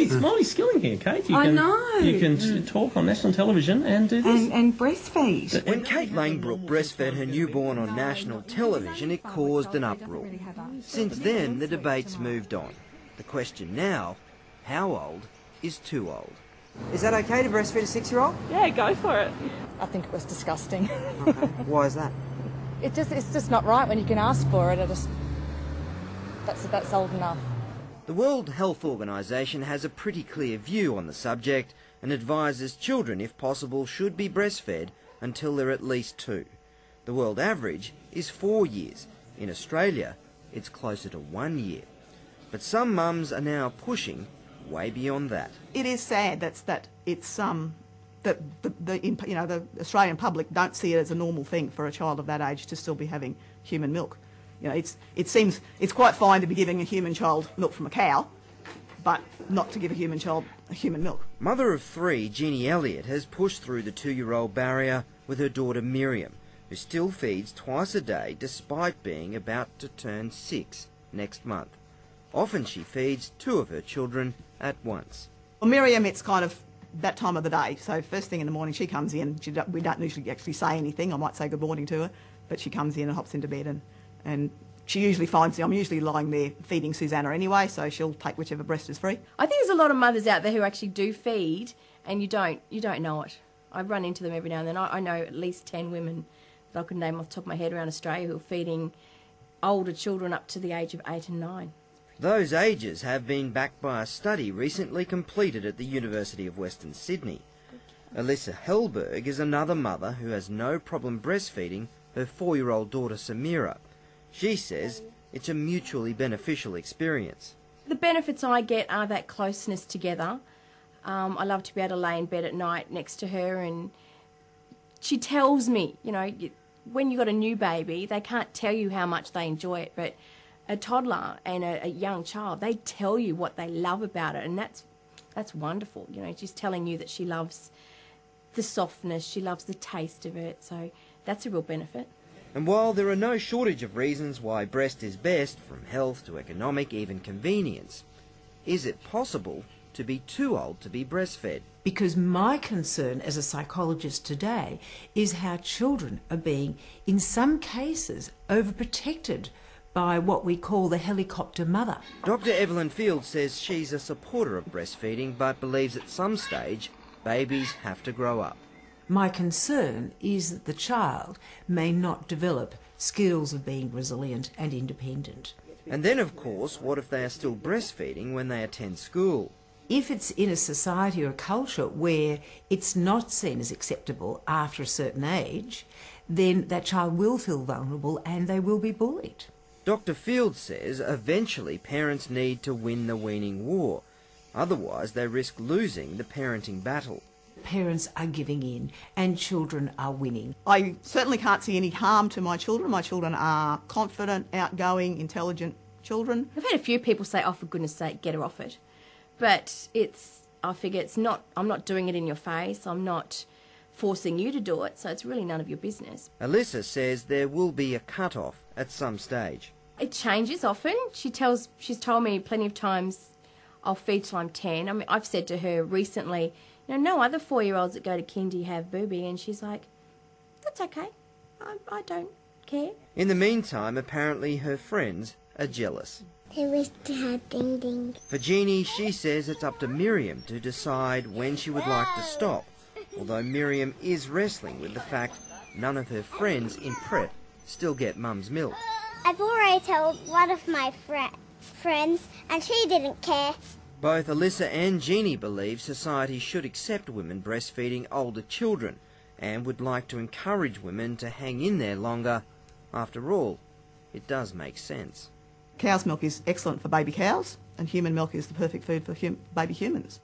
Molly's skilling here, Kate. I know. You can talk on national television and do this. And breastfeed. When Kate Langbrook breastfed her newborn on national television, it caused an uproar. Since then, the debate's moved on. The question now, how old is too old? Is that okay to breastfeed a 6-year-old? Yeah, go for it. I think it was disgusting. Okay. Why is that? It's just not right when you can ask for it. That's old enough. The World Health Organization has a pretty clear view on the subject and advises children, if possible, should be breastfed until they're at least 2. The world average is 4 years. In Australia, it's closer to 1 year. But some mums are now pushing way beyond that. It is sad that the Australian public don't see it as a normal thing for a child of that age to still be having human milk. You know, it seems it's quite fine to be giving a human child milk from a cow, but not to give a human child human milk. Mother of 3, Jeannie Elliott, has pushed through the 2-year-old barrier with her daughter Miriam, who still feeds twice a day despite being about to turn 6 next month. Often she feeds 2 of her children at once. Well, Miriam, it's kind of that time of the day. So first thing in the morning, she comes in. We don't usually actually say anything. I might say good morning to her, but she comes in and hops into bed, and she usually finds me. I'm usually lying there feeding Susanna anyway, so she'll take whichever breast is free. I think there's a lot of mothers out there who actually do feed, and you don't know it. I run into them every now and then. I know at least 10 women that I could name off the top of my head around Australia who are feeding older children up to the age of 8 and 9. Those ages have been backed by a study recently completed at the University of Western Sydney. Alyssa Hellberg is another mother who has no problem breastfeeding her 4-year-old daughter Samira. She says it's a mutually beneficial experience. The benefits I get are that closeness together. I love to be able to lay in bed at night next to her, and she tells me, you know, when you've got a new baby, they can't tell you how much they enjoy it, but a toddler and a young child, they tell you what they love about it, and that's wonderful. You know, she's telling you that she loves the softness, she loves the taste of it, so that's a real benefit. And while there are no shortage of reasons why breast is best, from health to economic, even convenience, is it possible to be too old to be breastfed? Because my concern as a psychologist today is how children are being, in some cases, overprotected by what we call the helicopter mother. Dr. Evelyn Field says she's a supporter of breastfeeding, but believes at some stage babies have to grow up. My concern is that the child may not develop skills of being resilient and independent. And then, of course, what if they are still breastfeeding when they attend school? If it's in a society or a culture where it's not seen as acceptable after a certain age, then that child will feel vulnerable and they will be bullied. Dr. Field says eventually parents need to win the weaning war. Otherwise, they risk losing the parenting battle. Parents are giving in and children are winning. I certainly can't see any harm to my children. My children are confident, outgoing, intelligent children. I've had a few people say, oh, for goodness sake, get her off it. But I figure I'm not doing it in your face, I'm not forcing you to do it, so it's really none of your business. Alyssa says there will be a cut-off at some stage. It changes often. She's told me plenty of times I'll feed till I'm 10. I mean, I've said to her recently, you know, no other 4-year-olds that go to kindy have booby, and she's like, that's okay, I don't care. In the meantime, apparently her friends are jealous. I wish to have ding ding. For Jeannie, she says it's up to Miriam to decide when she would like to stop, although Miriam is wrestling with the fact none of her friends in prep still get mum's milk. I've already told one of my friends, and she didn't care. Both Alyssa and Jeannie believe society should accept women breastfeeding older children and would like to encourage women to hang in there longer. After all, it does make sense. Cow's milk is excellent for baby cows, and human milk is the perfect food for baby humans.